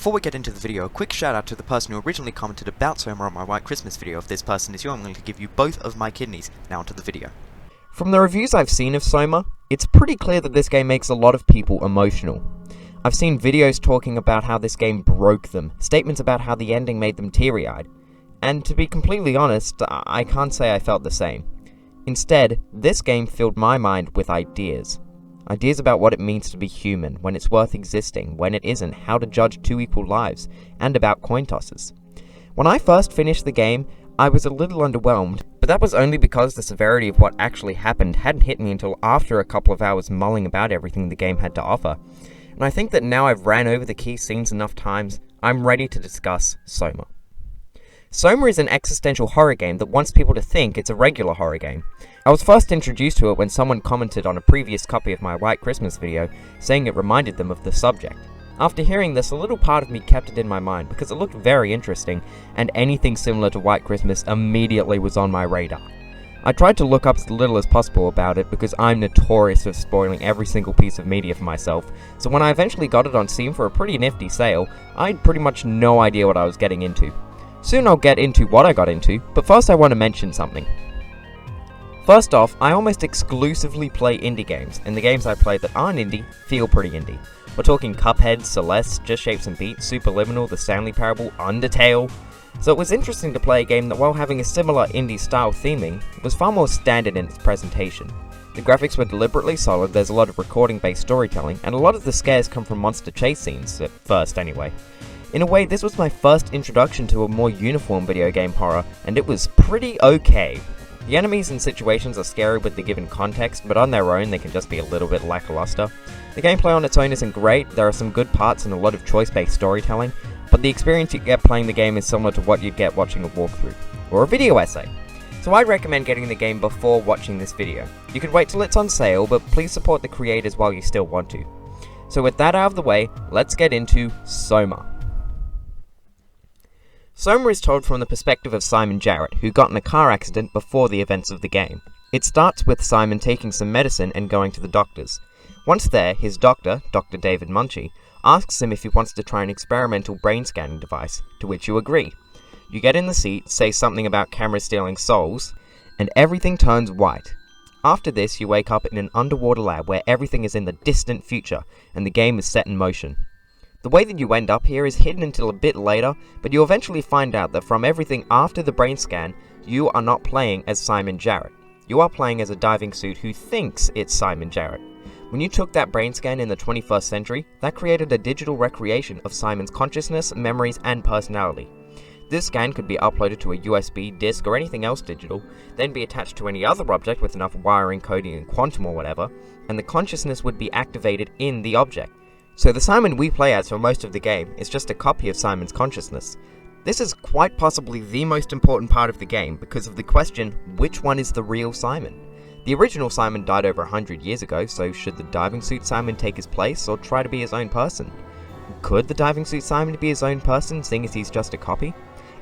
Before we get into the video, a quick shout out to the person who originally commented about SOMA on my White Christmas video. If this person is you, I'm going to give you both of my kidneys. Now onto the video. From the reviews I've seen of SOMA, it's pretty clear that this game makes a lot of people emotional. I've seen videos talking about how this game broke them, statements about how the ending made them teary-eyed, and to be completely honest, I can't say I felt the same. Instead, this game filled my mind with ideas. Ideas about what it means to be human, when it's worth existing, when it isn't, how to judge two equal lives, and about coin tosses. When I first finished the game, I was a little underwhelmed, but that was only because the severity of what actually happened hadn't hit me until after a couple of hours mulling about everything the game had to offer. And I think that now I've ran over the key scenes enough times, I'm ready to discuss SOMA. SOMA is an existential horror game that wants people to think it's a regular horror game. I was first introduced to it when someone commented on a previous copy of my White Christmas video, saying it reminded them of the subject. After hearing this, a little part of me kept it in my mind because it looked very interesting, and anything similar to White Christmas immediately was on my radar. I tried to look up as little as possible about it because I'm notorious for spoiling every single piece of media for myself, so when I eventually got it on Steam for a pretty nifty sale, I had pretty much no idea what I was getting into. Soon I'll get into what I got into, but first I want to mention something. First off, I almost exclusively play indie games, and the games I play that aren't indie feel pretty indie. We're talking Cuphead, Celeste, Just Shapes and Beats, Superliminal, The Stanley Parable, Undertale. So it was interesting to play a game that, while having a similar indie style theming, was far more standard in its presentation. The graphics were deliberately solid, there's a lot of recording based storytelling, and a lot of the scares come from monster chase scenes, at first anyway. In a way, this was my first introduction to a more uniform video game horror, and it was pretty okay. The enemies and situations are scary with the given context, but on their own they can just be a little bit lackluster. The gameplay on its own isn't great, there are some good parts and a lot of choice-based storytelling, but the experience you get playing the game is similar to what you'd get watching a walkthrough, or a video essay. So I'd recommend getting the game before watching this video. You can wait till it's on sale, but please support the creators while you still want to. So with that out of the way, let's get into SOMA. SOMA is told from the perspective of Simon Jarrett, who got in a car accident before the events of the game. It starts with Simon taking some medicine and going to the doctor's. Once there, his doctor, Dr. David Munchie, asks him if he wants to try an experimental brain scanning device, to which you agree. You get in the seat, say something about cameras stealing souls, and everything turns white. After this, you wake up in an underwater lab where everything is in the distant future, and the game is set in motion. The way that you end up here is hidden until a bit later, but you eventually find out that from everything after the brain scan, you are not playing as Simon Jarrett. You are playing as a diving suit who thinks it's Simon Jarrett. When you took that brain scan in the 21st century, that created a digital recreation of Simon's consciousness, memories, and personality. This scan could be uploaded to a USB, disk, or anything else digital, then be attached to any other object with enough wiring, coding, and quantum or whatever, and the consciousness would be activated in the object. So the Simon we play as for most of the game is just a copy of Simon's consciousness. This is quite possibly the most important part of the game because of the question, which one is the real Simon? The original Simon died over 100 years ago, so should the diving suit Simon take his place or try to be his own person? Could the diving suit Simon be his own person, seeing as he's just a copy?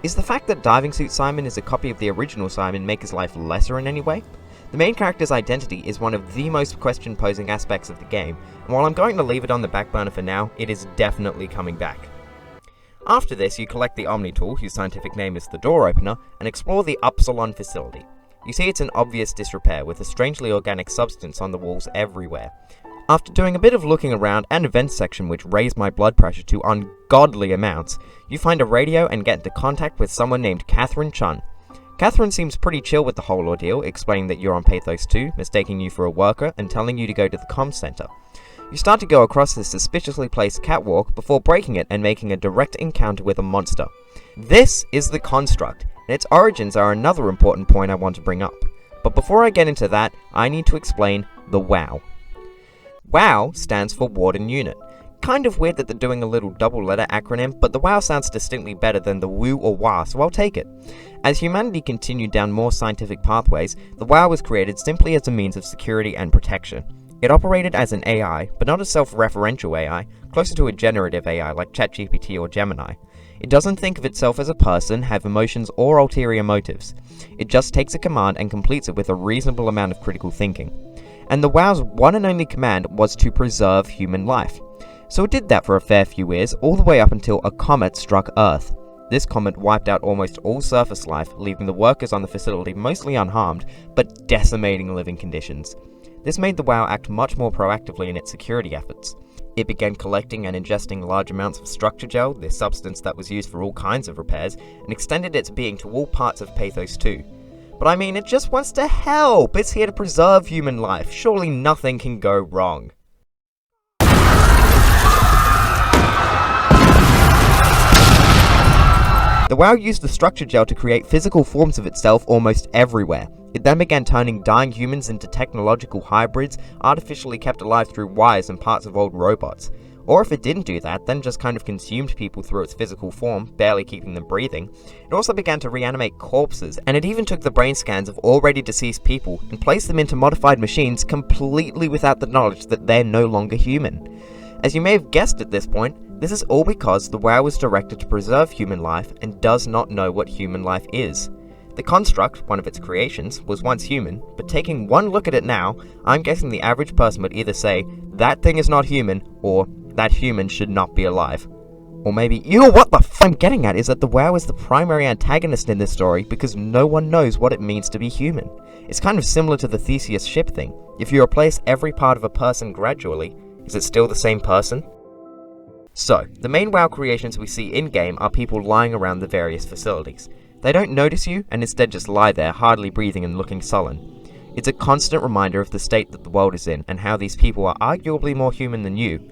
Is the fact that diving suit Simon is a copy of the original Simon make his life lesser in any way? The main character's identity is one of the most question-posing aspects of the game, and while I'm going to leave it on the back burner for now, it is definitely coming back. After this, you collect the Omni tool, whose scientific name is the door opener, and explore the Upsilon facility. You see it's an obvious disrepair, with a strangely organic substance on the walls everywhere. After doing a bit of looking around and a vent section which raised my blood pressure to ungodly amounts, you find a radio and get into contact with someone named Catherine Chun. Catherine seems pretty chill with the whole ordeal, explaining that you're on Pathos 2, mistaking you for a worker, and telling you to go to the comms center. You start to go across this suspiciously placed catwalk before breaking it and making a direct encounter with a monster. This is the Construct, and its origins are another important point I want to bring up. But before I get into that, I need to explain the WOW. WOW stands for Warden Unit. Kind of weird that they're doing a little double-letter acronym, but the WOW sounds distinctly better than the WOO or WA, so I'll take it. As humanity continued down more scientific pathways, the WOW was created simply as a means of security and protection. It operated as an AI, but not a self-referential AI, closer to a generative AI like ChatGPT or Gemini. It doesn't think of itself as a person, have emotions, or ulterior motives. It just takes a command and completes it with a reasonable amount of critical thinking. And the WOW's one and only command was to preserve human life. So it did that for a fair few years, all the way up until a comet struck Earth. This comet wiped out almost all surface life, leaving the workers on the facility mostly unharmed, but decimating living conditions. This made the WoW act much more proactively in its security efforts. It began collecting and ingesting large amounts of structure gel, the substance that was used for all kinds of repairs, and extended its being to all parts of Pathos 2. But I mean, it just wants to help! It's here to preserve human life, surely nothing can go wrong. The WoW used the structure gel to create physical forms of itself almost everywhere. It then began turning dying humans into technological hybrids, artificially kept alive through wires and parts of old robots. Or if it didn't do that, then just kind of consumed people through its physical form, barely keeping them breathing. It also began to reanimate corpses, and it even took the brain scans of already deceased people and placed them into modified machines completely without the knowledge that they're no longer human. As you may have guessed at this point, this is all because the WoW was directed to preserve human life and does not know what human life is. The construct, one of its creations, was once human, but taking one look at it now, I'm guessing the average person would either say, that thing is not human, or that human should not be alive. Or maybe, what the f I'm getting at is that the WoW is the primary antagonist in this story because no one knows what it means to be human. It's kind of similar to the Theseus ship thing. If you replace every part of a person gradually, is it still the same person? So, the main WoW creations we see in-game are people lying around the various facilities. They don't notice you, and instead just lie there, hardly breathing and looking sullen. It's a constant reminder of the state that the world is in, and how these people are arguably more human than you.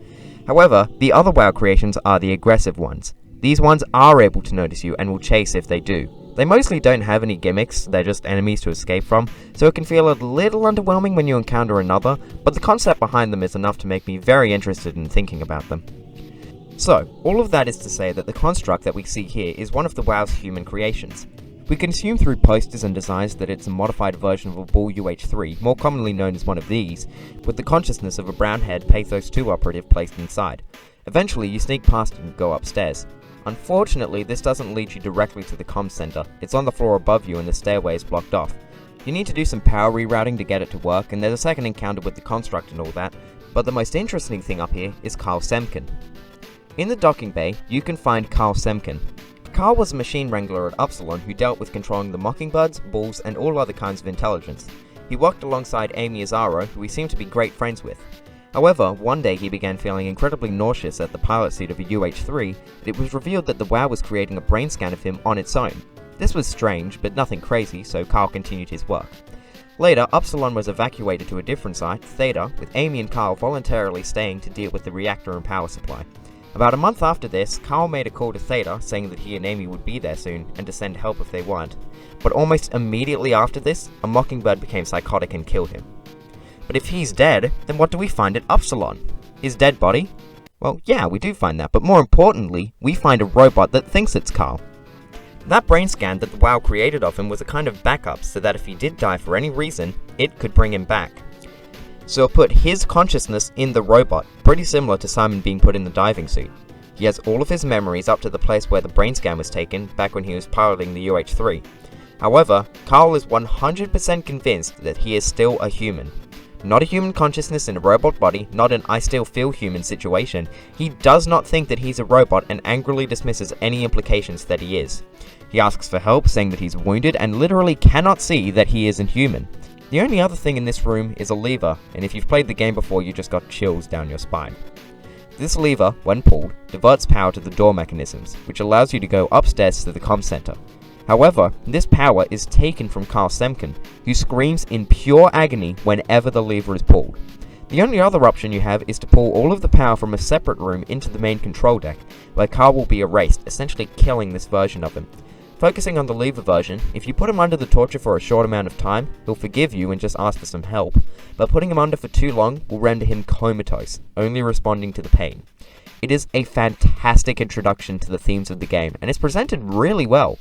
However, the other WoW creations are the aggressive ones. These ones are able to notice you, and will chase if they do. They mostly don't have any gimmicks, they're just enemies to escape from, so it can feel a little underwhelming when you encounter another, but the concept behind them is enough to make me very interested in thinking about them. So, all of that is to say that the construct that we see here is one of the WoW's human creations. We can assume through posters and designs that it's a modified version of a Bull UH3, more commonly known as one of these, with the consciousness of a brown-haired Pathos 2 operative placed inside. Eventually, you sneak past it and go upstairs. Unfortunately, this doesn't lead you directly to the comm center. It's on the floor above you and the stairway is blocked off. You need to do some power rerouting to get it to work, and there's a second encounter with the construct and all that, but the most interesting thing up here is Carl Semken. In the docking bay, you can find Carl Semken. Carl was a machine wrangler at Upsilon who dealt with controlling the Mockingbirds, Bulls, and all other kinds of intelligence. He worked alongside Amy Azaro, who he seemed to be great friends with. However, one day he began feeling incredibly nauseous at the pilot seat of a UH-3, and it was revealed that the WoW was creating a brain scan of him on its own. This was strange, but nothing crazy, so Carl continued his work. Later, Upsilon was evacuated to a different site, Theta, with Amy and Carl voluntarily staying to deal with the reactor and power supply. About a month after this, Carl made a call to Theta, saying that he and Amy would be there soon, and to send help if they weren't. But almost immediately after this, a Mockingbird became psychotic and killed him. But if he's dead, then what do we find at Upsilon? His dead body? Well, yeah, we do find that, but more importantly, we find a robot that thinks it's Carl. That brain scan that the WoW created of him was a kind of backup, so that if he did die for any reason, it could bring him back. So it put his consciousness in the robot, pretty similar to Simon being put in the diving suit. He has all of his memories up to the place where the brain scan was taken, back when he was piloting the UH-3. However, Carl is 100% convinced that he is still a human. Not a human consciousness in a robot body, not an I still feel human situation. He does not think that he's a robot and angrily dismisses any implications that he is. He asks for help, saying that he's wounded and literally cannot see that he isn't human. The only other thing in this room is a lever, and if you've played the game before, you just got chills down your spine. This lever, when pulled, diverts power to the door mechanisms, which allows you to go upstairs to the comm center. However, this power is taken from Carl Semken, who screams in pure agony whenever the lever is pulled. The only other option you have is to pull all of the power from a separate room into the main control deck, where Carl will be erased, essentially killing this version of him. Focusing on the lever version, if you put him under the torture for a short amount of time, he'll forgive you and just ask for some help, but putting him under for too long will render him comatose, only responding to the pain. It is a fantastic introduction to the themes of the game, and it's presented really well.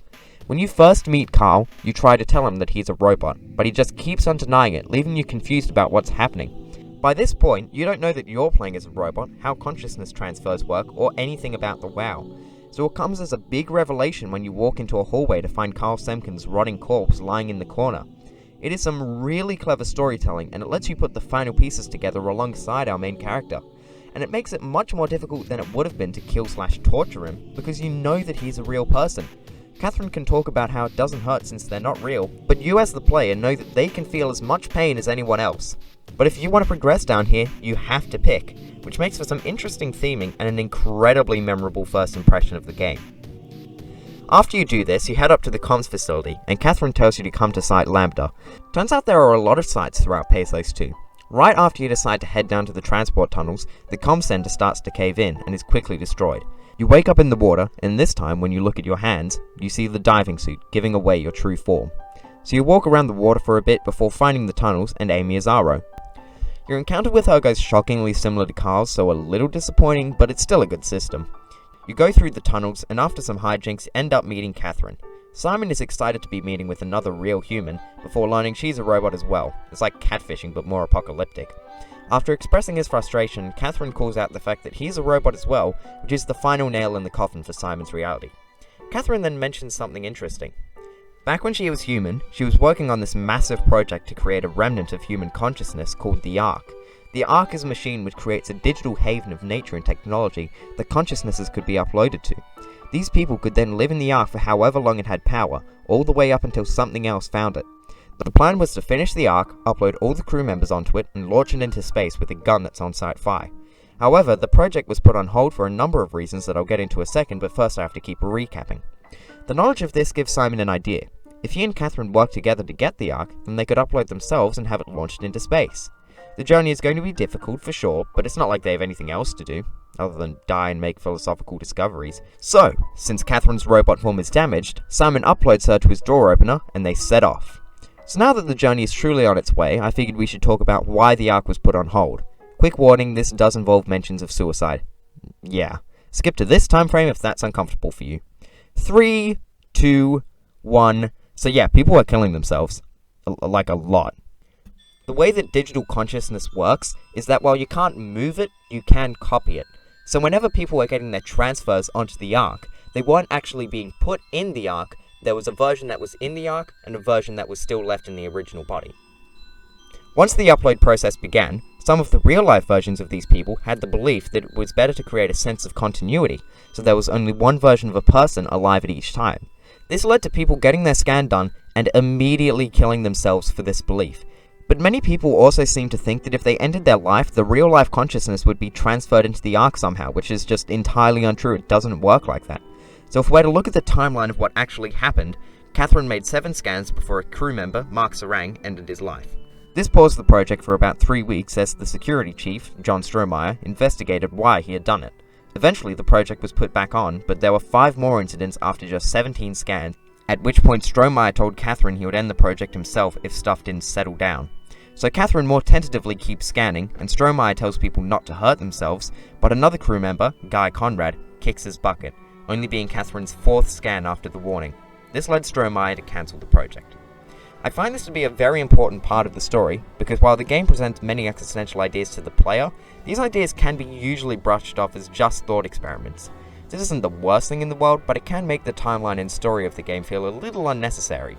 When you first meet Carl, you try to tell him that he's a robot, but he just keeps on denying it, leaving you confused about what's happening. By this point, you don't know that you're playing as a robot, how consciousness transfers work, or anything about the WoW. So it comes as a big revelation when you walk into a hallway to find Carl Semken's rotting corpse lying in the corner. It is some really clever storytelling, and it lets you put the final pieces together alongside our main character. and it makes it much more difficult than it would have been to kill/torture him, because you know that he's a real person. Catherine can talk about how it doesn't hurt since they're not real, but you as the player know that they can feel as much pain as anyone else. But if you want to progress down here, you have to pick, which makes for some interesting theming and an incredibly memorable first impression of the game. After you do this, you head up to the comms facility, and Catherine tells you to come to Site Lambda. Turns out there are a lot of sites throughout Pathos 2. Right after you decide to head down to the transport tunnels, the comm center starts to cave in and is quickly destroyed. You wake up in the water, and this time when you look at your hands, you see the diving suit, giving away your true form. So you walk around the water for a bit before finding the tunnels and Amy Azaro. Your encounter with her goes shockingly similar to Carl's, so a little disappointing, but it's still a good system. You go through the tunnels, and after some hijinks, end up meeting Catherine. Simon is excited to be meeting with another real human, before learning she's a robot as well. It's like catfishing, but more apocalyptic. After expressing his frustration, Catherine calls out the fact that he's a robot as well, which is the final nail in the coffin for Simon's reality. Catherine then mentions something interesting. Back when she was human, she was working on this massive project to create a remnant of human consciousness called the Ark. The Ark is a machine which creates a digital haven of nature and technology that consciousnesses could be uploaded to. These people could then live in the Ark for however long it had power, all the way up until something else found it. The plan was to finish the Ark, upload all the crew members onto it, and launch it into space with a gun that's on Site Phi. However, the project was put on hold for a number of reasons that I'll get into a second, but first I have to keep recapping. The knowledge of this gives Simon an idea. If he and Catherine work together to get the Ark, then they could upload themselves and have it launched into space. The journey is going to be difficult for sure, but it's not like they have anything else to do, other than die and make philosophical discoveries. So, since Catherine's robot form is damaged, Simon uploads her to his door opener, and they set off. So now that the journey is truly on its way, I figured we should talk about why the Ark was put on hold. Quick warning, this does involve mentions of suicide. Yeah. Skip to this time frame if that's uncomfortable for you. 3, 2, 1... So yeah, people are killing themselves. Like a lot. The way that digital consciousness works is that while you can't move it, you can copy it. So whenever people were getting their transfers onto the Ark, they weren't actually being put in the Ark. There was a version that was in the Ark, and a version that was still left in the original body. Once the upload process began, some of the real-life versions of these people had the belief that it was better to create a sense of continuity, so there was only one version of a person alive at each time. This led to people getting their scan done and immediately killing themselves for this belief. But many people also seem to think that if they ended their life, the real-life consciousness would be transferred into the Ark somehow, which is just entirely untrue. It doesn't work like that. So if we're to look at the timeline of what actually happened, Catherine made 7 scans before a crew member, Mark Sarang, ended his life. This paused the project for about 3 weeks as the security chief, John Strohmeyer, investigated why he had done it. Eventually the project was put back on, but there were 5 more incidents after just 17 scans, at which point Strohmeyer told Catherine he would end the project himself if stuff didn't settle down. So Catherine more tentatively keeps scanning, and Strohmeyer tells people not to hurt themselves, but another crew member, Guy Conrad, kicks his bucket, only being Catherine's 4th scan after the warning. This led Strohmeyer to cancel the project. I find this to be a very important part of the story, because while the game presents many existential ideas to the player, these ideas can be usually brushed off as just thought experiments. This isn't the worst thing in the world, but it can make the timeline and story of the game feel a little unnecessary.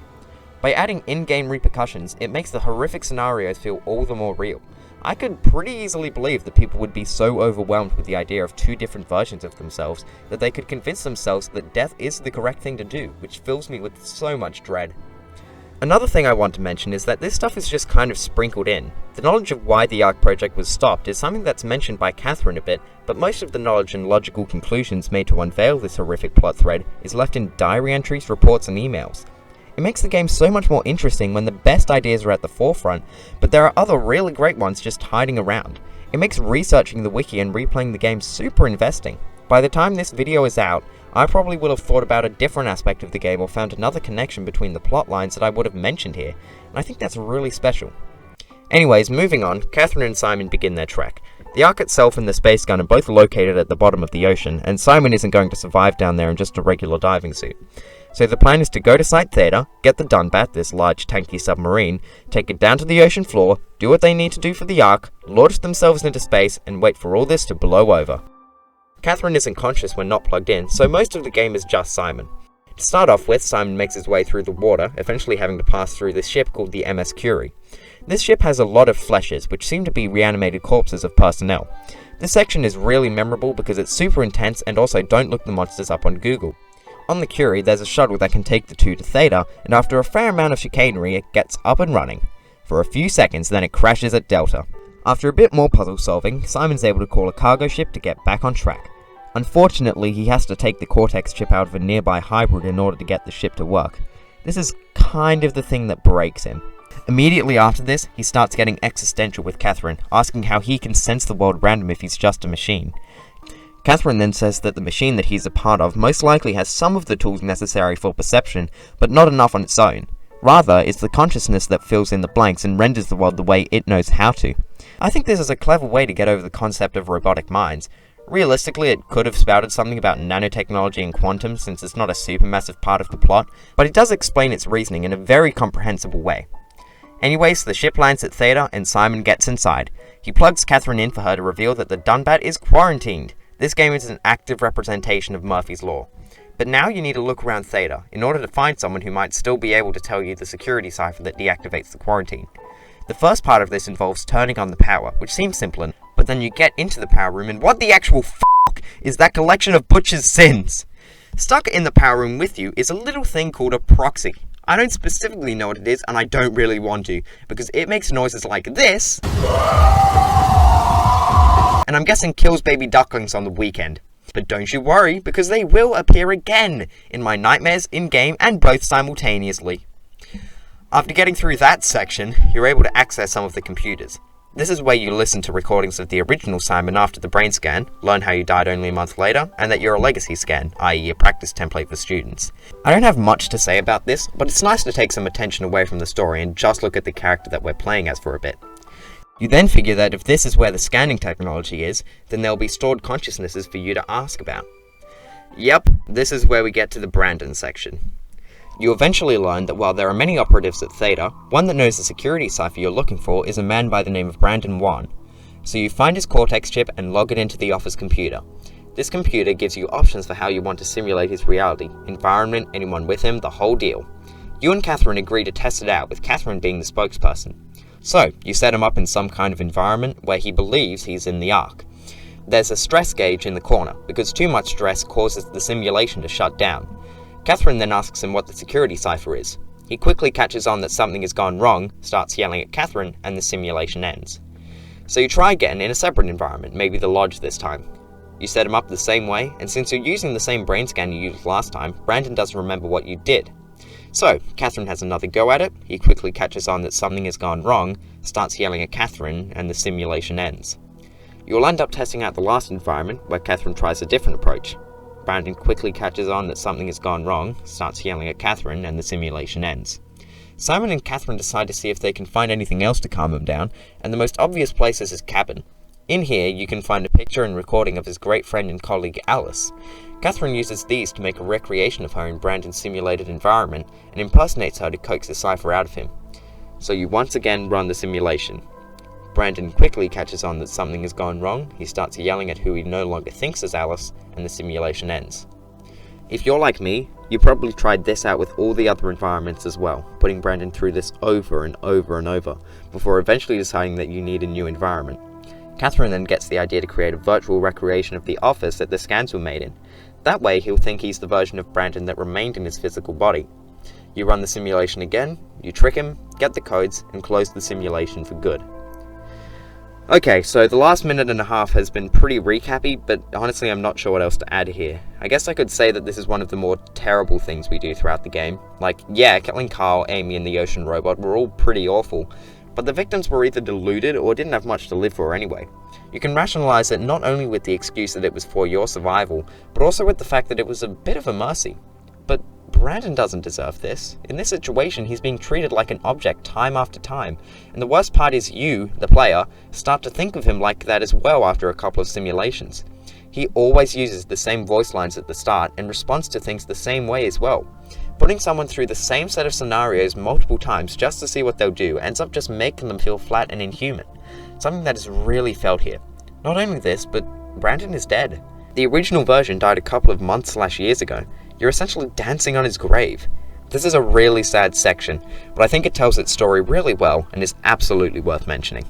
By adding in-game repercussions, it makes the horrific scenarios feel all the more real. I could pretty easily believe that people would be so overwhelmed with the idea of 2 different versions of themselves that they could convince themselves that death is the correct thing to do, which fills me with so much dread. Another thing I want to mention is that this stuff is just kind of sprinkled in. The knowledge of why the Ark project was stopped is something that's mentioned by Catherine a bit, but most of the knowledge and logical conclusions made to unveil this horrific plot thread is left in diary entries, reports, and emails. It makes the game so much more interesting when the best ideas are at the forefront, but there are other really great ones just hiding around. It makes researching the wiki and replaying the game super investing. By the time this video is out, I probably will have thought about a different aspect of the game or found another connection between the plot lines that I would have mentioned here, and I think that's really special. Anyways, moving on, Catherine and Simon begin their trek. The Ark itself and the space gun are both located at the bottom of the ocean, and Simon isn't going to survive down there in just a regular diving suit. So the plan is to go to Site Theta, get the Dunbat, this large tanky submarine, take it down to the ocean floor, do what they need to do for the Ark, launch themselves into space, and wait for all this to blow over. Catherine isn't conscious when not plugged in, so most of the game is just Simon. To start off with, Simon makes his way through the water, eventually having to pass through this ship called the MS Curie. This ship has a lot of fleshes, which seem to be reanimated corpses of personnel. This section is really memorable because it's super intense and also don't look the monsters up on Google. On the Curie, there's a shuttle that can take the two to Theta, and after a fair amount of chicanery, it gets up and running. For a few seconds, then it crashes at Delta. After a bit more puzzle solving, Simon's able to call a cargo ship to get back on track. Unfortunately, he has to take the Cortex chip out of a nearby hybrid in order to get the ship to work. This is kind of the thing that breaks him. Immediately after this, he starts getting existential with Catherine, asking how he can sense the world around him if he's just a machine. Catherine then says that the machine that he's a part of most likely has some of the tools necessary for perception, but not enough on its own. Rather, it's the consciousness that fills in the blanks and renders the world the way it knows how to. I think this is a clever way to get over the concept of robotic minds. Realistically, it could have spouted something about nanotechnology and quantum since it's not a supermassive part of the plot, but it does explain its reasoning in a very comprehensible way. Anyways, the ship lands at Theta and Simon gets inside. He plugs Catherine in for her to reveal that the Dunbat is quarantined. This game is an active representation of Murphy's Law. But now you need to look around Theta in order to find someone who might still be able to tell you the security cipher that deactivates the quarantine. The first part of this involves turning on the power, which seems simple enough, but then you get into the power room and what the actual f*** is that collection of Butcher's sins? Stuck in the power room with you is a little thing called a proxy. I don't specifically know what it is and I don't really want to, because it makes noises like this, and I'm guessing kills baby ducklings on the weekend. But don't you worry, because they will appear again in my nightmares, in-game, and both simultaneously. After getting through that section, you're able to access some of the computers. This is where you listen to recordings of the original Simon after the brain scan, learn how you died only a month later, and that you're a legacy scan, i.e. a practice template for students. I don't have much to say about this, but it's nice to take some attention away from the story and just look at the character that we're playing as for a bit. You then figure that if this is where the scanning technology is, then there'll be stored consciousnesses for you to ask about. Yep, this is where we get to the Brandon section. You eventually learn that while there are many operatives at Theta, one that knows the security cipher you're looking for is a man by the name of Brandon Wan. So you find his Cortex chip and log it into the office computer. This computer gives you options for how you want to simulate his reality, environment, anyone with him, the whole deal. You and Catherine agree to test it out, with Catherine being the spokesperson. So, you set him up in some kind of environment where he believes he's in the Ark. There's a stress gauge in the corner, because too much stress causes the simulation to shut down. Catherine then asks him what the security cipher is. He quickly catches on that something has gone wrong, starts yelling at Catherine, and the simulation ends. So you try again in a separate environment, maybe the lodge this time. You set him up the same way, and since you're using the same brain scan you used last time, Brandon doesn't remember what you did. So, Catherine has another go at it, he quickly catches on that something has gone wrong, starts yelling at Catherine, and the simulation ends. You'll end up testing out the last environment, where Catherine tries a different approach. Brandon quickly catches on that something has gone wrong, starts yelling at Catherine, and the simulation ends. Simon and Catherine decide to see if they can find anything else to calm him down, and the most obvious place is his cabin. In here, you can find a picture and recording of his great friend and colleague Alice. Catherine uses these to make a recreation of her in Brandon's simulated environment, and impersonates her to coax the cipher out of him. So you once again run the simulation. Brandon quickly catches on that something has gone wrong, he starts yelling at who he no longer thinks is Alice, and the simulation ends. If you're like me, you probably tried this out with all the other environments as well, putting Brandon through this over and over and over, before eventually deciding that you need a new environment. Catherine then gets the idea to create a virtual recreation of the office that the scans were made in. That way he'll think he's the version of Brandon that remained in his physical body. You run the simulation again, you trick him, get the codes, and close the simulation for good. Okay, so the last minute and a half has been pretty recappy, but honestly I'm not sure what else to add here. I guess I could say that this is one of the more terrible things we do throughout the game. Like, yeah, killing Carl, Amy, and the ocean robot were all pretty awful, but the victims were either deluded or didn't have much to live for anyway. You can rationalize it not only with the excuse that it was for your survival, but also with the fact that it was a bit of a mercy. But Brandon doesn't deserve this. In this situation, he's being treated like an object time after time, and the worst part is you, the player, start to think of him like that as well after a couple of simulations. He always uses the same voice lines at the start and responds to things the same way as well. Putting someone through the same set of scenarios multiple times just to see what they'll do ends up just making them feel flat and inhuman. Something that is really felt here. Not only this, but Brandon is dead. The original version died a couple of months/years ago. You're essentially dancing on his grave. This is a really sad section, but I think it tells its story really well and is absolutely worth mentioning.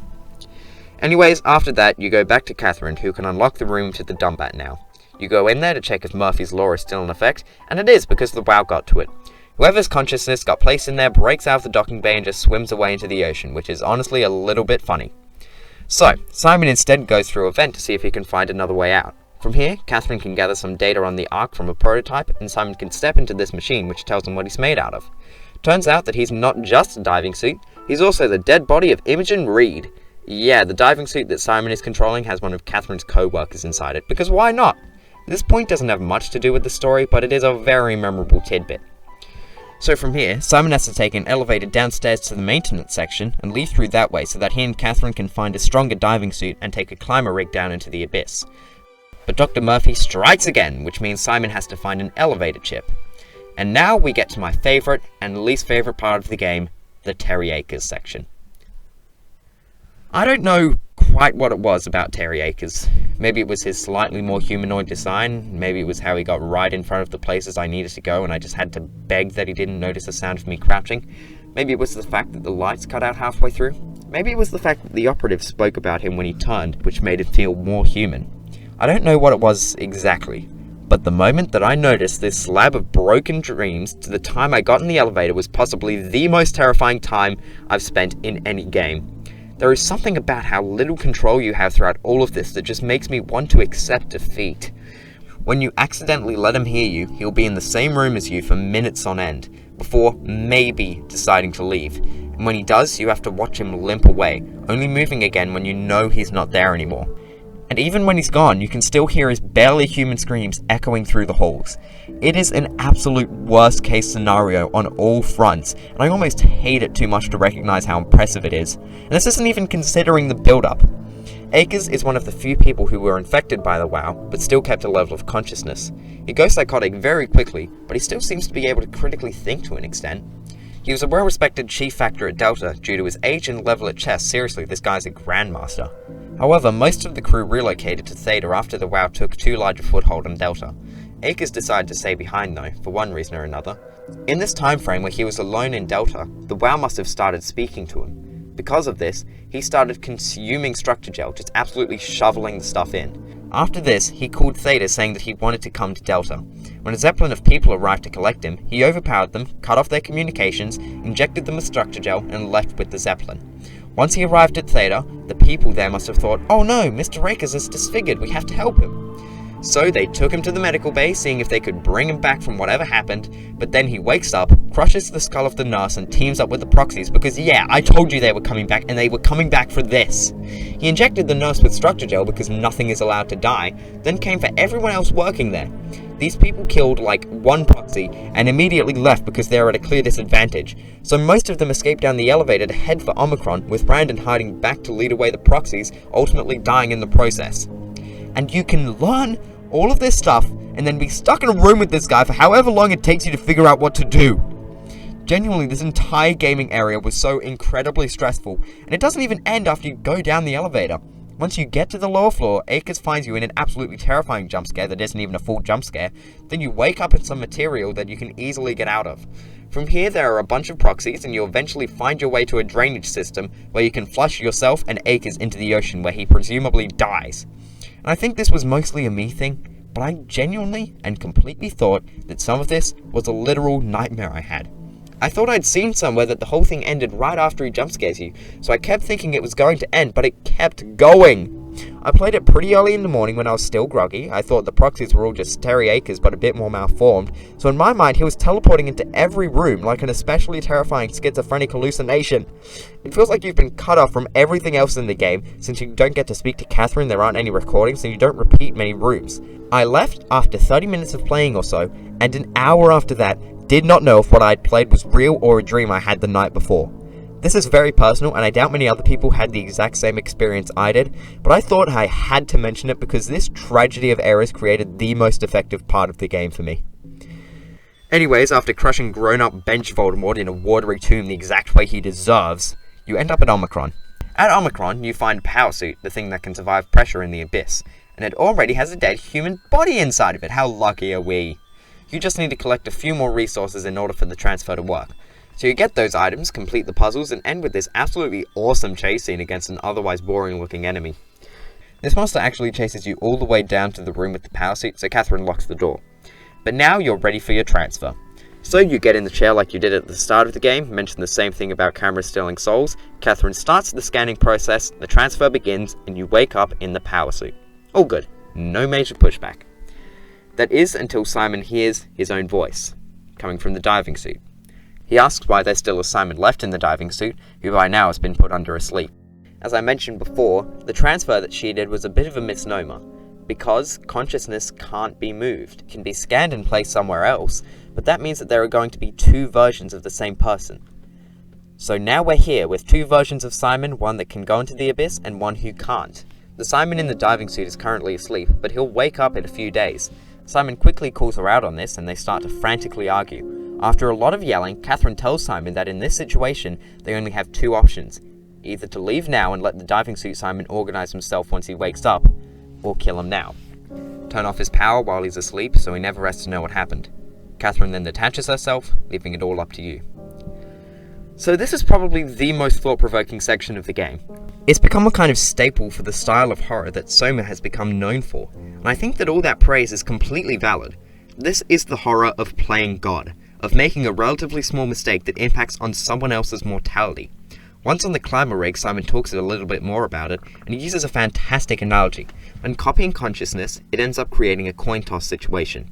Anyways, after that, you go back to Catherine, who can unlock the room to the dump at now. You go in there to check if Murphy's Law is still in effect, and it is because the WoW got to it. Whoever's consciousness got placed in there breaks out of the docking bay and just swims away into the ocean, which is honestly a little bit funny. So, Simon instead goes through a vent to see if he can find another way out. From here, Catherine can gather some data on the Ark from a prototype, and Simon can step into this machine which tells him what he's made out of. Turns out that he's not just a diving suit, he's also the dead body of Imogen Reed. Yeah, the diving suit that Simon is controlling has one of Catherine's co-workers inside it, because why not? This point doesn't have much to do with the story, but it is a very memorable tidbit. So from here, Simon has to take an elevator downstairs to the maintenance section and leave through that way so that he and Catherine can find a stronger diving suit and take a climber rig down into the abyss. But Dr. Murphy strikes again, which means Simon has to find an elevator chip. And now we get to my favourite and least favourite part of the game, the Terry Akers section. I don't know quite what it was about Terry Akers. Maybe it was his slightly more humanoid design, maybe it was how he got right in front of the places I needed to go and I just had to beg that he didn't notice the sound of me crouching. Maybe it was the fact that the lights cut out halfway through. Maybe it was the fact that the operative spoke about him when he turned, which made him feel more human. I don't know what it was exactly, but the moment that I noticed this slab of broken dreams to the time I got in the elevator was possibly the most terrifying time I've spent in any game. There is something about how little control you have throughout all of this that just makes me want to accept defeat. When you accidentally let him hear you, he'll be in the same room as you for minutes on end, before maybe deciding to leave. And when he does, you have to watch him limp away, only moving again when you know he's not there anymore. And even when he's gone, you can still hear his barely human screams echoing through the halls. It is an absolute worst case scenario on all fronts, and I almost hate it too much to recognize how impressive it is. And this isn't even considering the build-up. Akers is one of the few people who were infected by the WoW, but still kept a level of consciousness. He goes psychotic very quickly, but he still seems to be able to critically think to an extent. He was a well-respected chief factor at Delta due to his age and level at chess. Seriously, this guy's a grandmaster. However, most of the crew relocated to Theta after the WoW took too large a foothold on Delta. Akers decided to stay behind though, for one reason or another. In this time frame where he was alone in Delta, the WoW must have started speaking to him. Because of this, he started consuming structure gel, just absolutely shoveling the stuff in. After this, he called Theta saying that he wanted to come to Delta. When a zeppelin of people arrived to collect him, he overpowered them, cut off their communications, injected them with structure gel, and left with the zeppelin. Once he arrived at Theta, the people there must have thought, "Oh no, Mr. Akers is disfigured, we have to help him." So they took him to the medical bay, seeing if they could bring him back from whatever happened, but then he wakes up, crushes the skull of the nurse, and teams up with the proxies because yeah, I told you they were coming back, and they were coming back for this. He injected the nurse with structure gel because nothing is allowed to die, then came for everyone else working there. These people killed like one proxy and immediately left because they were at a clear disadvantage, so most of them escaped down the elevator to head for Omicron, with Brandon hiding back to lead away the proxies, ultimately dying in the process. And you can learn all of this stuff and then be stuck in a room with this guy for however long it takes you to figure out what to do. Genuinely, this entire gaming area was so incredibly stressful, and it doesn't even end after you go down the elevator. Once you get to the lower floor, Akers finds you in an absolutely terrifying jump scare that isn't even a full jump scare, then you wake up in some material that you can easily get out of. From here there are a bunch of proxies, and you eventually find your way to a drainage system where you can flush yourself and Akers into the ocean where he presumably dies. And I think this was mostly a me thing, but I genuinely and completely thought that some of this was a literal nightmare I had. I thought I'd seen somewhere that the whole thing ended right after he jump scares you, so I kept thinking it was going to end, but it kept going. I played it pretty early in the morning when I was still groggy. I thought the proxies were all just Terry Akers but a bit more malformed, so in my mind he was teleporting into every room like an especially terrifying schizophrenic hallucination. It feels like you've been cut off from everything else in the game, since you don't get to speak to Catherine, there aren't any recordings, and you don't repeat many rooms. I left after 30 minutes of playing or so, and an hour after that, did not know if what I had played was real or a dream I had the night before. This is very personal, and I doubt many other people had the exact same experience I did, but I thought I had to mention it because this tragedy of errors created the most effective part of the game for me. Anyways, after crushing grown-up bench Voldemort in a watery tomb the exact way he deserves, you end up at Omicron. At Omicron, you find Power Suit, the thing that can survive pressure in the abyss, and it already has a dead human body inside of it. How lucky are we? You just need to collect a few more resources in order for the transfer to work. So you get those items, complete the puzzles, and end with this absolutely awesome chase scene against an otherwise boring looking enemy. This monster actually chases you all the way down to the room with the power suit, so Catherine locks the door. But now you're ready for your transfer. So you get in the chair like you did at the start of the game, mention the same thing about cameras stealing souls. Catherine starts the scanning process, the transfer begins, and you wake up in the power suit. All good, no major pushback. That is until Simon hears his own voice, coming from the diving suit. He asks why there's still a Simon left in the diving suit, who by now has been put under asleep. As I mentioned before, the transfer that she did was a bit of a misnomer, because consciousness can't be moved. It can be scanned and placed somewhere else, but that means that there are going to be two versions of the same person. So now we're here with two versions of Simon, one that can go into the abyss and one who can't. The Simon in the diving suit is currently asleep, but he'll wake up in a few days. Simon quickly calls her out on this and they start to frantically argue. After a lot of yelling, Catherine tells Simon that in this situation, they only have two options. Either to leave now and let the diving suit Simon organize himself once he wakes up, or kill him now. Turn off his power while he's asleep so he never has to know what happened. Catherine then detaches herself, leaving it all up to you. So this is probably the most thought-provoking section of the game. It's become a kind of staple for the style of horror that SOMA has become known for, and I think that all that praise is completely valid. This is the horror of playing God, of making a relatively small mistake that impacts on someone else's mortality. Once on the climber rig, Simon talks a little bit more about it, and he uses a fantastic analogy. When copying consciousness, it ends up creating a coin toss situation.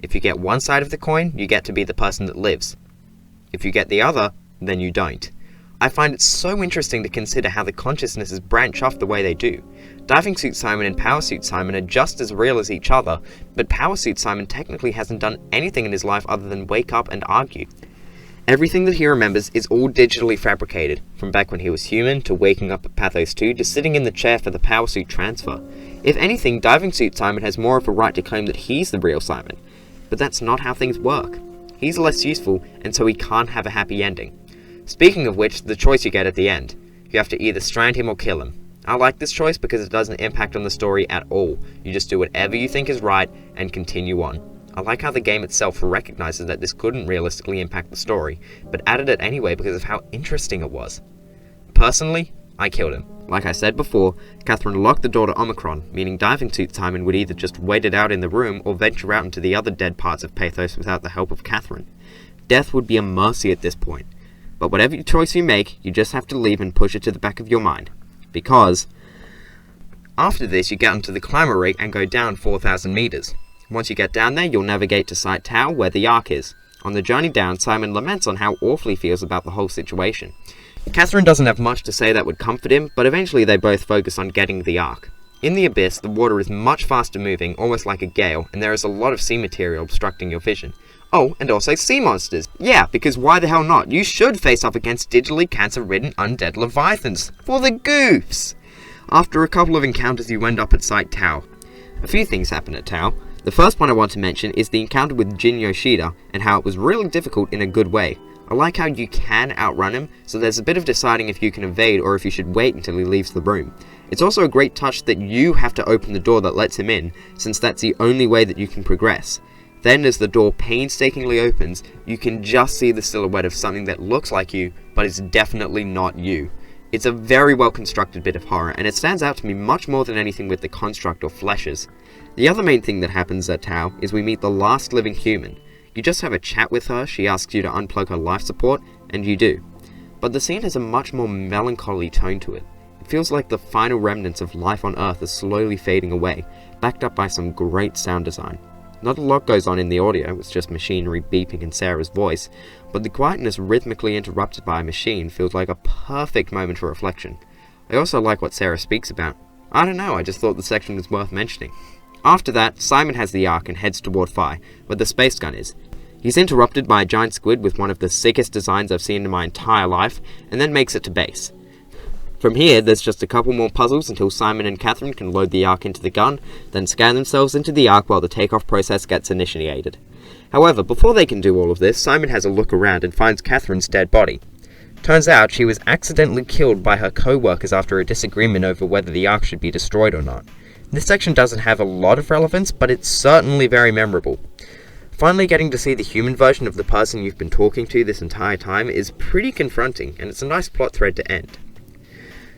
If you get one side of the coin, you get to be the person that lives. If you get the other, then you don't. I find it so interesting to consider how the consciousnesses branch off the way they do. Diving Suit Simon and Power Suit Simon are just as real as each other, but Power Suit Simon technically hasn't done anything in his life other than wake up and argue. Everything that he remembers is all digitally fabricated, from back when he was human, to waking up at Pathos 2, to sitting in the chair for the Power Suit transfer. If anything, Diving Suit Simon has more of a right to claim that he's the real Simon. But that's not how things work. He's less useful, and so he can't have a happy ending. Speaking of which, the choice you get at the end. You have to either strand him or kill him. I like this choice because it doesn't impact on the story at all. You just do whatever you think is right and continue on. I like how the game itself recognizes that this couldn't realistically impact the story, but added it anyway because of how interesting it was. Personally, I killed him. Like I said before, Catherine locked the door to Omicron, meaning Diving Suit Simon would either just wait it out in the room or venture out into the other dead parts of Pathos without the help of Catherine. Death would be a mercy at this point. But whatever choice you make, you just have to leave and push it to the back of your mind. Because after this, you get onto the climber rig and go down 4,000 meters. Once you get down there, you'll navigate to Site Tau, where the Ark is. On the journey down, Simon laments on how awful he feels about the whole situation. Catherine doesn't have much to say that would comfort him, but eventually they both focus on getting the Ark. In the abyss, the water is much faster moving, almost like a gale, and there is a lot of sea material obstructing your vision. Oh, and also sea monsters. Yeah, because why the hell not? You should face off against digitally cancer-ridden undead leviathans. For the goofs! After a couple of encounters, you end up at Site Tau. A few things happen at Tau. The first one I want to mention is the encounter with Jin Yoshida, and how it was really difficult in a good way. I like how you can outrun him, so there's a bit of deciding if you can evade or if you should wait until he leaves the room. It's also a great touch that you have to open the door that lets him in, since that's the only way that you can progress. Then as the door painstakingly opens, you can just see the silhouette of something that looks like you, but is definitely not you. It's a very well constructed bit of horror, and it stands out to me much more than anything with the construct or fleshes. The other main thing that happens at Tau is we meet the last living human. You just have a chat with her, she asks you to unplug her life support, and you do. But the scene has a much more melancholy tone to it. It feels like the final remnants of life on Earth are slowly fading away, backed up by some great sound design. Not a lot goes on in the audio, it's just machinery beeping and Sarah's voice, but the quietness rhythmically interrupted by a machine feels like a perfect moment for reflection. I also like what Sarah speaks about. I don't know, I just thought the section was worth mentioning. After that, Simon has the Ark and heads toward Phi, where the space gun is. He's interrupted by a giant squid with one of the sickest designs I've seen in my entire life, and then makes it to base. From here, there's just a couple more puzzles until Simon and Catherine can load the Ark into the gun, then scan themselves into the Ark while the takeoff process gets initiated. However, before they can do all of this, Simon has a look around and finds Catherine's dead body. Turns out she was accidentally killed by her co-workers after a disagreement over whether the Ark should be destroyed or not. This section doesn't have a lot of relevance, but it's certainly very memorable. Finally getting to see the human version of the person you've been talking to this entire time is pretty confronting, and it's a nice plot thread to end.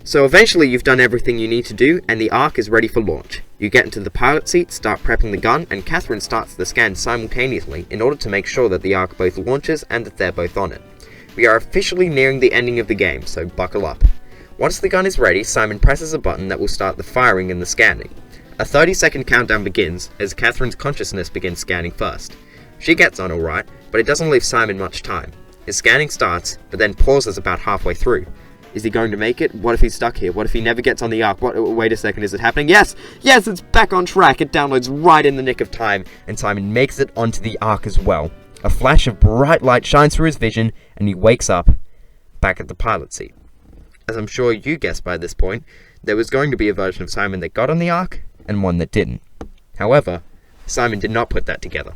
So eventually you've done everything you need to do, and the Ark is ready for launch. You get into the pilot seat, start prepping the gun, and Catherine starts the scan simultaneously in order to make sure that the Ark both launches and that they're both on it. We are officially nearing the ending of the game, so buckle up. Once the gun is ready, Simon presses a button that will start the firing and the scanning. A 30-second countdown begins as Catherine's consciousness begins scanning first. She gets on alright, but it doesn't leave Simon much time. His scanning starts, but then pauses about halfway through. Is he going to make it? What if he's stuck here? What if he never gets on the Ark? Wait a second, is it happening? Yes! Yes, it's back on track! It downloads right in the nick of time, and Simon makes it onto the Ark as well. A flash of bright light shines through his vision, and he wakes up back at the pilot seat. As I'm sure you guessed by this point, there was going to be a version of Simon that got on the Ark, and one that didn't. However, Simon did not put that together.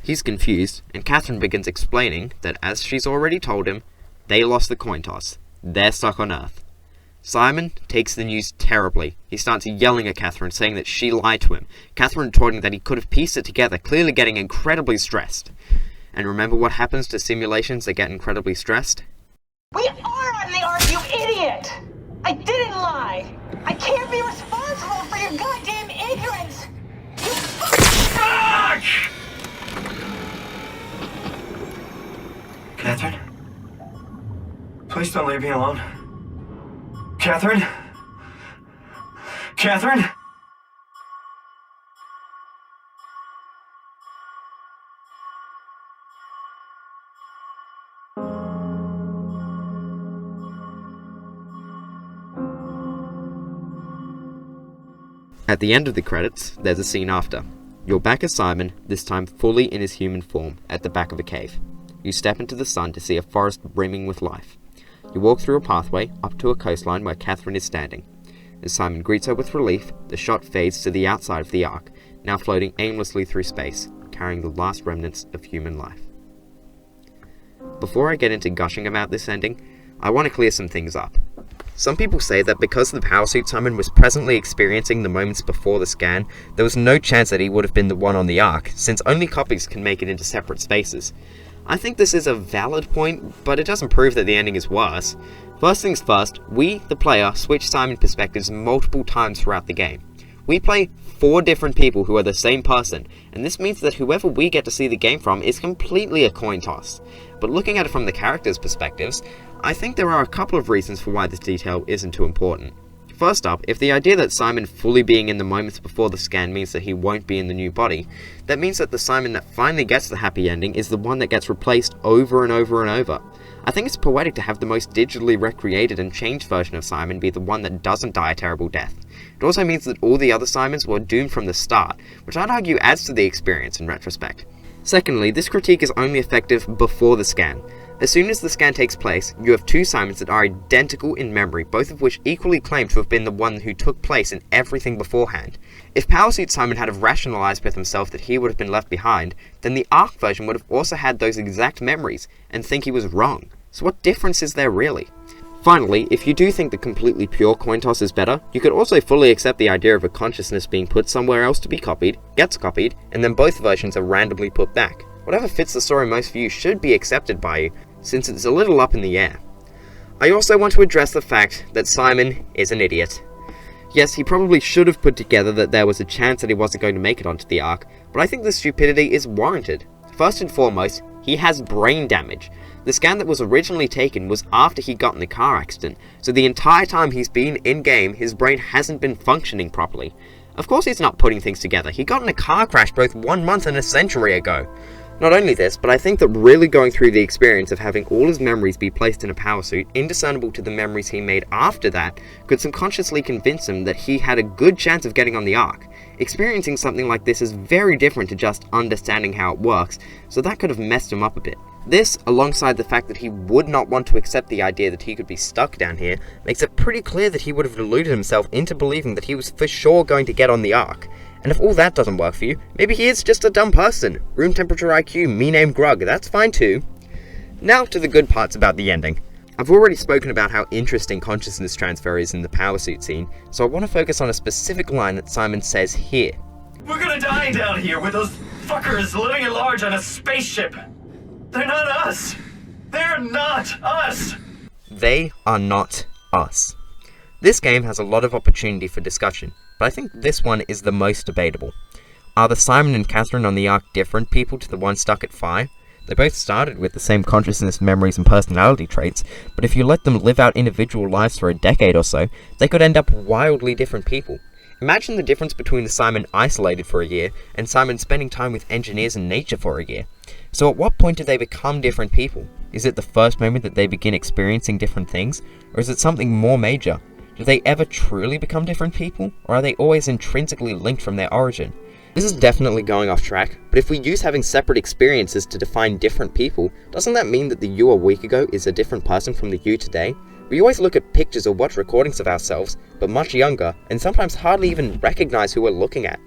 He's confused, and Catherine begins explaining that as she's already told him, they lost the coin toss. They're stuck on Earth. Simon takes the news terribly. He starts yelling at Catherine, saying that she lied to him. Catherine retorting that he could have pieced it together, clearly getting incredibly stressed. And remember what happens to simulations that get incredibly stressed? We are on the Ark, you idiot! I didn't lie! I can't be responsible for your goddamn ignorance! You fuck! Catherine? Please don't leave me alone. Catherine? Catherine? At the end of the credits, there's a scene after. You're back as Simon, this time fully in his human form, at the back of a cave. You step into the sun to see a forest brimming with life. You walk through a pathway up to a coastline where Catherine is standing. As Simon greets her with relief, the shot fades to the outside of the Ark, now floating aimlessly through space, carrying the last remnants of human life. Before I get into gushing about this ending, I want to clear some things up. Some people say that because the power suit Simon was presently experiencing the moments before the scan, there was no chance that he would have been the one on the Ark, since only copies can make it into separate spaces. I think this is a valid point, but it doesn't prove that the ending is worse. First things first, we, the player, switch Simon perspectives multiple times throughout the game. We play 4 different people who are the same person, and this means that whoever we get to see the game from is completely a coin toss. But looking at it from the characters' perspectives, I think there are a couple of reasons for why this detail isn't too important. First up, if the idea that Simon fully being in the moments before the scan means that he won't be in the new body, that means that the Simon that finally gets the happy ending is the one that gets replaced over and over and over. I think it's poetic to have the most digitally recreated and changed version of Simon be the one that doesn't die a terrible death. It also means that all the other Simons were doomed from the start, which I'd argue adds to the experience in retrospect. Secondly, this critique is only effective before the scan. As soon as the scan takes place, you have 2 Simons that are identical in memory, both of which equally claim to have been the one who took place in everything beforehand. If Powersuit Simon had have rationalized with himself that he would have been left behind, then the Ark version would have also had those exact memories, and think he was wrong. So what difference is there really? Finally, if you do think the completely pure coin toss is better, you could also fully accept the idea of a consciousness being put somewhere else to be copied, gets copied, and then both versions are randomly put back. Whatever fits the story most for you should be accepted by you, since it's a little up in the air. I also want to address the fact that Simon is an idiot. Yes, he probably should have put together that there was a chance that he wasn't going to make it onto the Ark, but I think the stupidity is warranted. First and foremost, he has brain damage. The scan that was originally taken was after he got in the car accident, so the entire time he's been in-game, his brain hasn't been functioning properly. Of course he's not putting things together. He got in a car crash both 1 month and a century ago. Not only this, but I think that really going through the experience of having all his memories be placed in a power suit, indiscernible to the memories he made after that, could subconsciously convince him that he had a good chance of getting on the Ark. Experiencing something like this is very different to just understanding how it works, so that could have messed him up a bit. This, alongside the fact that he would not want to accept the idea that he could be stuck down here, makes it pretty clear that he would have deluded himself into believing that he was for sure going to get on the Ark. And if all that doesn't work for you, maybe he is just a dumb person. Room temperature IQ, me name Grug, that's fine too. Now to the good parts about the ending. I've already spoken about how interesting consciousness transfer is in the power suit scene, so I want to focus on a specific line that Simon says here. We're gonna die down here with those fuckers living at large on a spaceship. They're not us. They're not us. They are not us. This game has a lot of opportunity for discussion, but I think this one is the most debatable. Are the Simon and Catherine on the Ark different people to the one stuck at Phi? They both started with the same consciousness, memories, and personality traits, but if you let them live out individual lives for a decade or so, they could end up wildly different people. Imagine the difference between the Simon isolated for a year, and Simon spending time with engineers and nature for a year. So at what point do they become different people? Is it the first moment that they begin experiencing different things, or is it something more major? Do they ever truly become different people, or are they always intrinsically linked from their origin? This is definitely going off track, but if we use having separate experiences to define different people, doesn't that mean that the you a week ago is a different person from the you today? We always look at pictures or watch recordings of ourselves, but much younger, and sometimes hardly even recognize who we're looking at.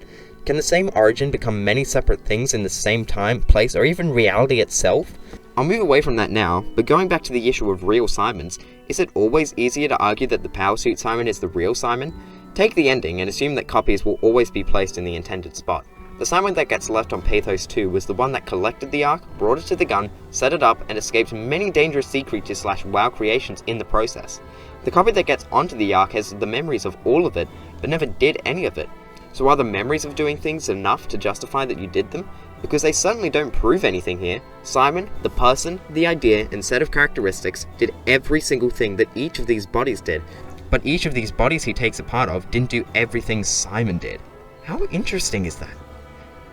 Can the same origin become many separate things in the same time, place, or even reality itself? I'll move away from that now, but going back to the issue of real Simons, is it always easier to argue that the power suit Simon is the real Simon? Take the ending and assume that copies will always be placed in the intended spot. The Simon that gets left on Pathos 2 was the one that collected the Ark, brought it to the gun, set it up, and escaped many dangerous sea creatures / WoW creations in the process. The copy that gets onto the Ark has the memories of all of it, but never did any of it. So are the memories of doing things enough to justify that you did them? Because they certainly don't prove anything here. Simon, the person, the idea, and set of characteristics did every single thing that each of these bodies did, but each of these bodies he takes a part of didn't do everything Simon did. How interesting is that?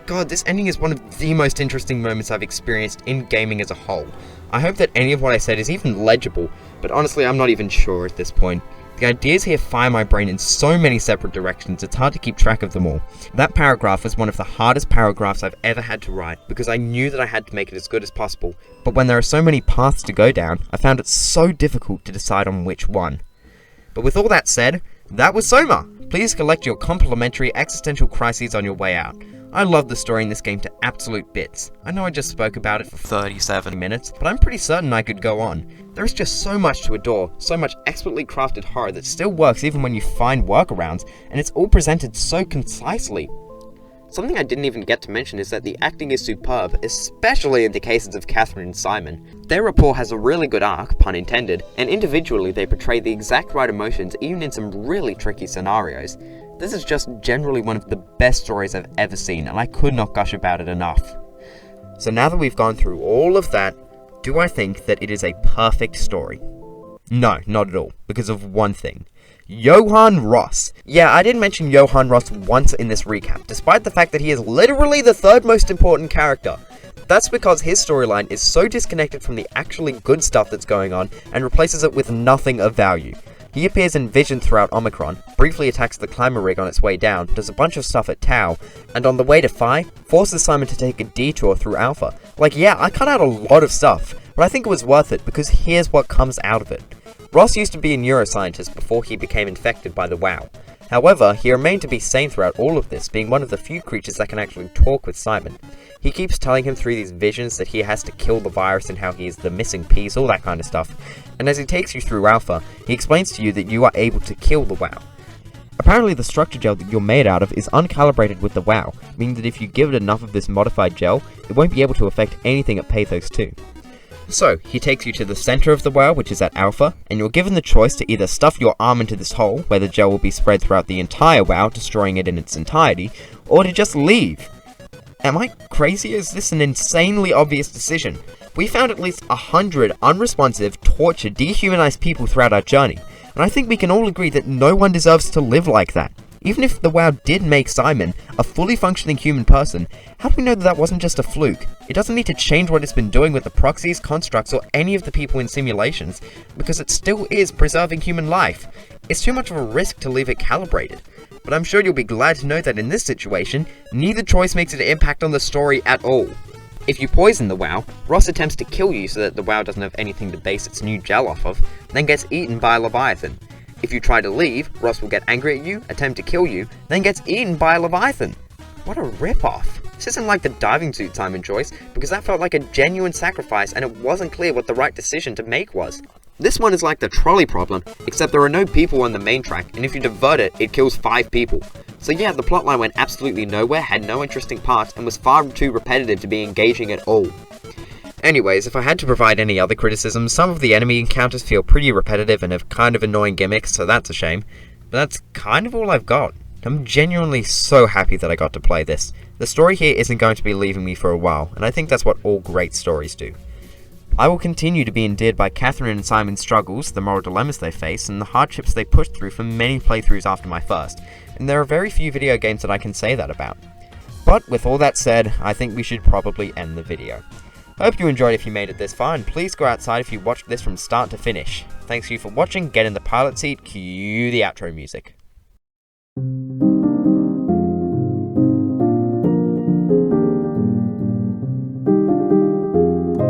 God, this ending is one of the most interesting moments I've experienced in gaming as a whole. I hope that any of what I said is even legible, but honestly I'm not even sure at this point. The ideas here fire my brain in so many separate directions, it's hard to keep track of them all. That paragraph was one of the hardest paragraphs I've ever had to write, because I knew that I had to make it as good as possible, but when there are so many paths to go down, I found it so difficult to decide on which one. But with all that said, that was SOMA! Please collect your complimentary existential crises on your way out. I love the story in this game to absolute bits. I know I just spoke about it for 37 minutes, but I'm pretty certain I could go on. There is just so much to adore, so much expertly crafted horror that still works even when you find workarounds, and it's all presented so concisely. Something I didn't even get to mention is that the acting is superb, especially in the cases of Catherine and Simon. Their rapport has a really good arc, pun intended, and individually they portray the exact right emotions even in some really tricky scenarios. This is just generally one of the best stories I've ever seen, and I could not gush about it enough. So now that we've gone through all of that, do I think that it is a perfect story? No, not at all, because of one thing. Johan Ross. Yeah, I did mention Johan Ross once in this recap, despite the fact that he is literally the third most important character. That's because his storyline is so disconnected from the actually good stuff that's going on, and replaces it with nothing of value. He appears in vision throughout Omicron, briefly attacks the climber rig on its way down, does a bunch of stuff at Tau, and on the way to Phi, forces Simon to take a detour through Alpha. Like, yeah, I cut out a lot of stuff, but I think it was worth it because here's what comes out of it. Ross used to be a neuroscientist before he became infected by the WoW. However, he remained to be sane throughout all of this, being one of the few creatures that can actually talk with Simon. He keeps telling him through these visions that he has to kill the virus and how he is the missing piece, all that kind of stuff. And as he takes you through Alpha, he explains to you that you are able to kill the WoW. Apparently the structure gel that you're made out of is uncalibrated with the WoW, meaning that if you give it enough of this modified gel, it won't be able to affect anything at Pathos 2. So, he takes you to the center of the WoW, which is at Alpha, and you're given the choice to either stuff your arm into this hole, where the gel will be spread throughout the entire WoW, destroying it in its entirety, or to just leave. Am I crazy? Is this an insanely obvious decision? We found at least 100 unresponsive, tortured, dehumanized people throughout our journey, and I think we can all agree that no one deserves to live like that. Even if the WoW did make Simon a fully functioning human person, how do we know that that wasn't just a fluke? It doesn't need to change what it's been doing with the proxies, constructs, or any of the people in simulations, because it still is preserving human life. It's too much of a risk to leave it calibrated. But I'm sure you'll be glad to know that in this situation, neither choice makes an impact on the story at all. If you poison the WoW, Ross attempts to kill you so that the WoW doesn't have anything to base its new gel off of, then gets eaten by a Leviathan. If you try to leave, Ross will get angry at you, attempt to kill you, then gets eaten by a Leviathan. What a rip-off. This isn't like the diving suit Simon choice, because that felt like a genuine sacrifice and it wasn't clear what the right decision to make was. This one is like the trolley problem, except there are no people on the main track, and if you divert it, it kills 5 people. So yeah, the plotline went absolutely nowhere, had no interesting parts, and was far too repetitive to be engaging at all. Anyways, if I had to provide any other criticism, some of the enemy encounters feel pretty repetitive and have kind of annoying gimmicks, so that's a shame. But that's kind of all I've got. I'm genuinely so happy that I got to play this. The story here isn't going to be leaving me for a while, and I think that's what all great stories do. I will continue to be endeared by Catherine and Simon's struggles, the moral dilemmas they face, and the hardships they pushed through for many playthroughs after my first, and there are very few video games that I can say that about. But with all that said, I think we should probably end the video. Hope you enjoyed if you made it this far, and please go outside if you watched this from start to finish. Thanks to you for watching, get in the pilot seat, cue the outro music.